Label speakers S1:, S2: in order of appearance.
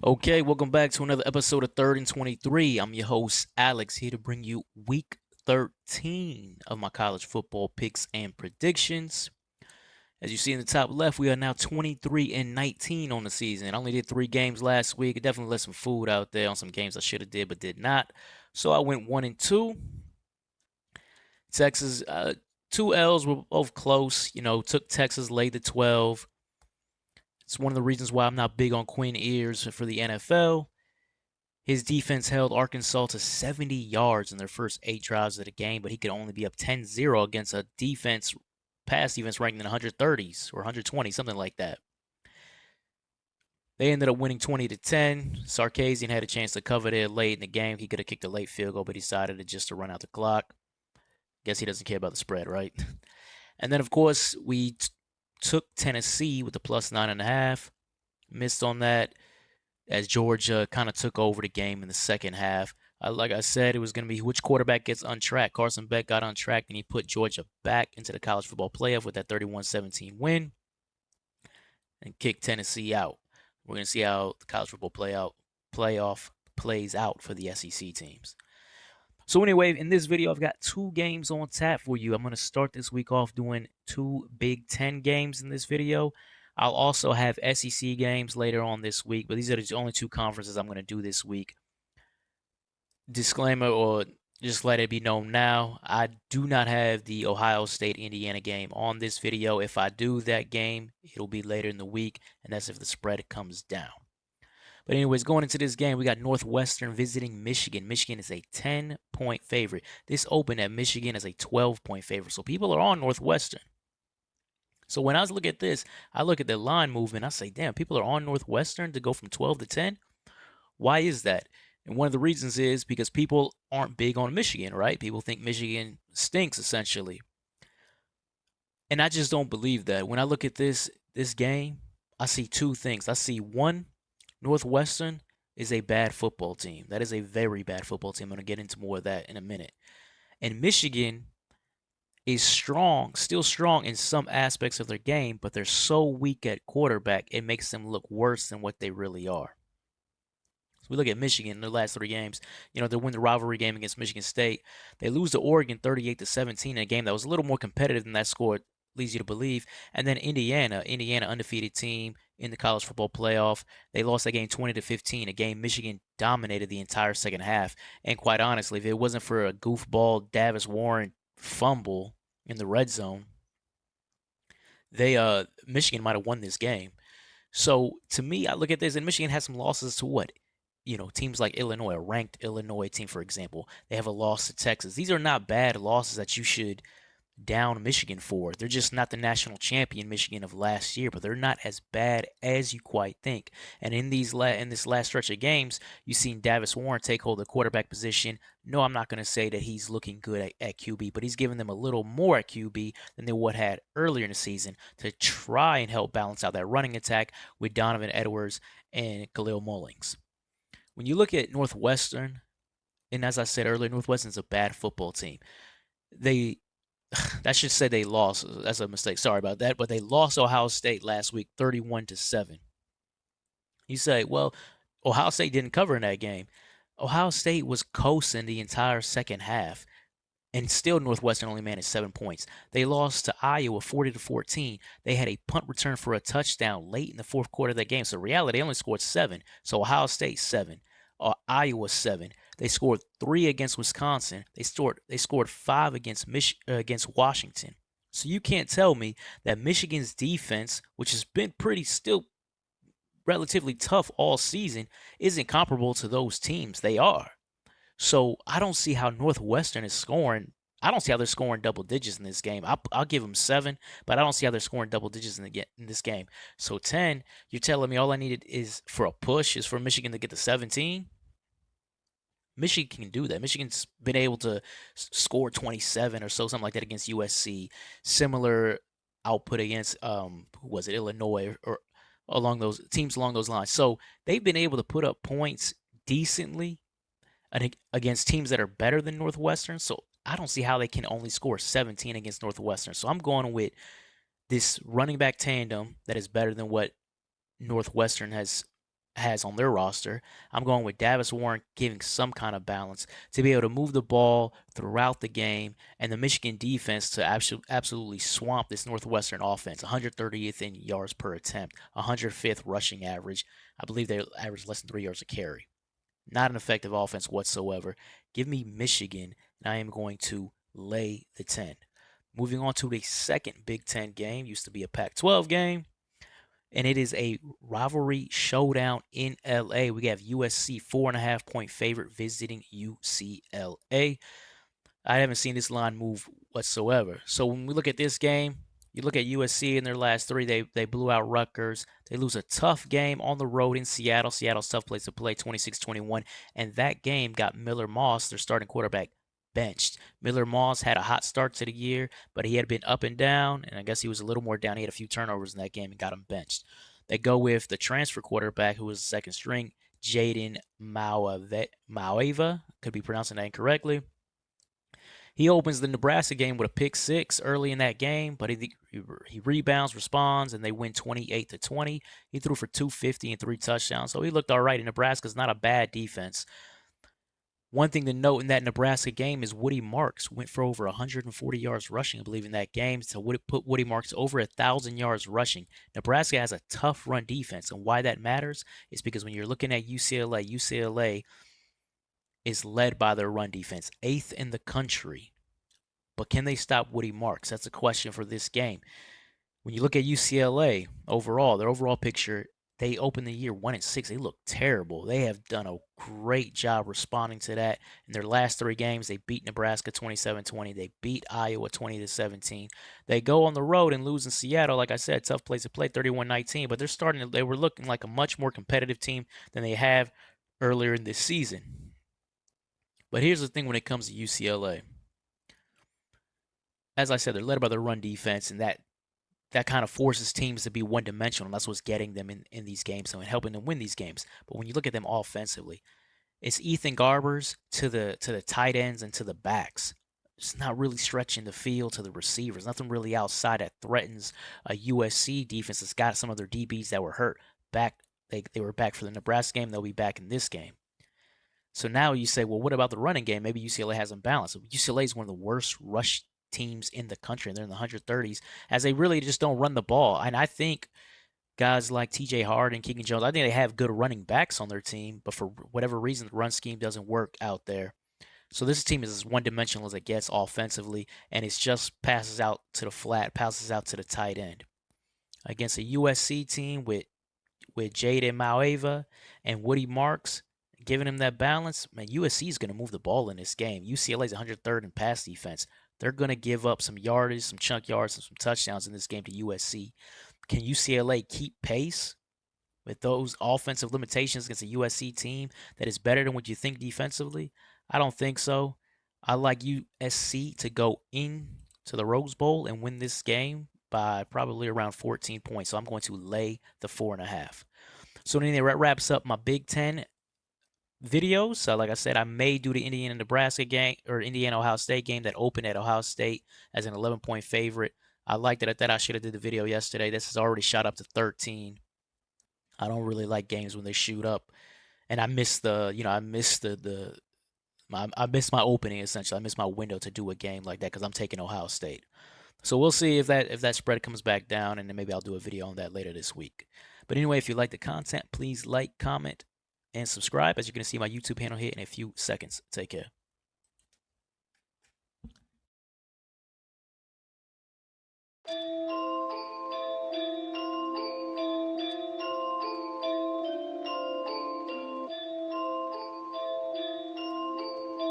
S1: Okay, welcome back to another episode of Third and 23. I'm your host, Alex, here to bring you week 13 of my college football picks and predictions. As you see in the top left, we are now 23 and 19 on the season. I only did 3 games last week. I definitely left some food out there on some games I should have did but did not. So I went 1 and 2. Texas, 2 L's were both close. Took Texas late to 12. It's one of the reasons why I'm not big on Quinn Ewers for the NFL. His defense held Arkansas to 70 yards in their first 8 drives of the game, but he could only be up 10-0 against a pass defense ranked in the 130s or 120, something like that. They ended up winning 20-10. Sarkisian had a chance to cover there late in the game. He could have kicked a late field goal, but he decided to run out the clock. Guess he doesn't care about the spread, right? And then, of course, we took Tennessee with the plus 9.5. Missed on that as Georgia kind of took over the game in the second half. Like I said, it was going to be which quarterback gets untracked. Carson Beck got untracked, and he put Georgia back into the college football playoff with that 31-17 win and kicked Tennessee out. We're going to see how the college football playoff plays out for the SEC teams. So anyway, in this video, I've got 2 games on tap for you. I'm going to start this week off doing 2 Big Ten games in this video. I'll also have SEC games later on this week, but these are the only 2 conferences I'm going to do this week. Disclaimer, or just let it be known now, I do not have the Ohio State-Indiana game on this video. If I do that game, it'll be later in the week, and that's if the spread comes down. But anyways, going into this game, we got Northwestern visiting Michigan. Michigan is a 10-point favorite. This opened at Michigan as a 12-point favorite, so people are on Northwestern. So when I look at this, I look at the line movement. I say, damn, people are on Northwestern to go from 12 to 10. Why is that? And one of the reasons is because people aren't big on Michigan, right? People think Michigan stinks, essentially. And I just don't believe that. When I look at this game, I see 2 things. I see, one, Northwestern is a bad football team. That is a very bad football team. I'm going to get into more of that in a minute. And Michigan is still strong in some aspects of their game, but they're so weak at quarterback, it makes them look worse than what they really are. So we look at Michigan in their last 3 games. They win the rivalry game against Michigan State. They lose to Oregon 38-17 in a game that was a little more competitive than that score leads you to believe. And then Indiana, undefeated team in the college football playoff. They lost that game 20-15, a game Michigan dominated the entire second half. And quite honestly, if it wasn't for a goofball Davis Warren fumble in the red zone, Michigan might have won this game. So to me, I look at this, and Michigan has some losses to what? Teams like Illinois, a ranked Illinois team, for example, they have a loss to Texas. These are not bad losses that you should down Michigan for. They're just not the national champion Michigan of last year, but they're not as bad as you quite think. And in this last stretch of games, you've seen Davis Warren take hold of the quarterback position. No, I'm not going to say that he's looking good at QB, but he's given them a little more at QB than they would had earlier in the season to try and help balance out that running attack with Donovan Edwards and Khalil Mullings. When you look at Northwestern, and as I said earlier, Northwestern's a bad football team. That should say they lost. That's a mistake. Sorry about that. But they lost Ohio State last week, 31-7. You say, well, Ohio State didn't cover in that game. Ohio State was coasting the entire second half, and still Northwestern only managed 7 points. They lost to Iowa 40-14. They had a punt return for a touchdown late in the fourth quarter of that game. So in reality, they only scored 7. So Ohio State 7, Iowa 7. They scored 3 against Wisconsin. They scored 5 against Washington. So you can't tell me that Michigan's defense, which has been still relatively tough all season, isn't comparable to those teams. They are. So I don't see how Northwestern is scoring. I don't see how they're scoring double digits in this game. I'll give them 7, but I don't see how they're scoring double digits in this game. So 10, you're telling me all I needed is for a push is for Michigan to get to 17? Michigan can do that. Michigan's been able to score 27 or so, something like that against USC. Similar output against who was it, Illinois or along those teams along those lines. So they've been able to put up points decently against teams that are better than Northwestern. So I don't see how they can only score 17 against Northwestern. So I'm going with this running back tandem that is better than what Northwestern has has on their roster. I'm going with Davis Warren giving some kind of balance to be able to move the ball throughout the game, and the Michigan defense to absolutely swamp this Northwestern offense. 130th in yards per attempt, 105th rushing average. I believe they average less than 3 yards a carry. Not an effective offense whatsoever. Give me Michigan, and I am going to lay the 10. Moving on to the second Big Ten game, used to be a Pac-12 game, and it is a rivalry showdown in LA. We have USC 4.5-point favorite visiting UCLA. I haven't seen this line move whatsoever. So when we look at this game, you look at USC in their last three, they blew out Rutgers. They lose a tough game on the road in Seattle. Seattle's tough place to play, 26-21. And that game got Miller Moss, their starting quarterback, benched. Miller Moss had a hot start to the year, but he had been up and down, and I guess he was a little more down. He had a few turnovers in that game and got him benched. They go with the transfer quarterback, who was the second string, Jaden Mauava. Could be pronouncing that incorrectly. He opens the Nebraska game with a pick six early in that game, but he rebounds, responds, and they win 28-20. He threw for 250 and 3 touchdowns, so he looked all right. And Nebraska's not a bad defense. One thing to note in that Nebraska game is Woody Marks went for over 140 yards rushing, I believe, in that game. So put Woody Marks over 1,000 yards rushing. Nebraska has a tough run defense, and why that matters is because when you're looking at UCLA is led by their run defense, 8th in the country. But can they stop Woody Marks? That's a question for this game. When you look at UCLA overall, their overall picture, they opened the year 1-6. They look terrible. They have done a great job responding to that. In their last 3 games, they beat Nebraska 27-20. They beat Iowa 20-17. They go on the road and lose in Seattle. Like I said, tough place to play, 31-19. But they were looking like a much more competitive team than they have earlier in this season. But here's the thing when it comes to UCLA. As I said, they're led by their run defense, and that kind of forces teams to be one-dimensional. That's what's getting them in these games and helping them win these games. But when you look at them offensively, it's Ethan Garbers to the tight ends and to the backs. It's not really stretching the field to the receivers. Nothing really outside that threatens a USC defense that's got some of their DBs that were hurt back. They were back for the Nebraska game. They'll be back in this game. So now you say, well, what about the running game? Maybe UCLA has them balanced. UCLA is one of the worst rush teams in the country, and they're in the 130s, as they really just don't run the ball. And I think guys like TJ Hart and Keegan Jones, I think they have good running backs on their team, but for whatever reason, the run scheme doesn't work out there. So this team is as one-dimensional as it gets offensively, and it's just passes out to the flat, passes out to the tight end. Against a USC team with Jaden Mauava and Woody Marks, giving him that balance, man, USC is going to move the ball in this game. UCLA is 103rd in pass defense. They're going to give up some yardage, some chunk yards, and some touchdowns in this game to USC. Can UCLA keep pace with those offensive limitations against a USC team that is better than what you think defensively? I don't think so. I like USC to go in to the Rose Bowl and win this game by probably around 14 points. So I'm going to lay the 4.5. So then that wraps up my Big Ten videos. So like I said, I may do the Indiana-Nebraska game or Indiana-Ohio State game that opened at Ohio State as an 11-point favorite. I liked it. I thought I should have did the video yesterday. This has already shot up to 13. I don't really like games when they shoot up, and I missed I missed my opening essentially. I missed my window to do a game like that because I'm taking Ohio State. So we'll see if that spread comes back down, and then maybe I'll do a video on that later this week. But anyway, if you like the content, please like, comment, and subscribe. As you're going to see my YouTube handle here in a few seconds. Take care.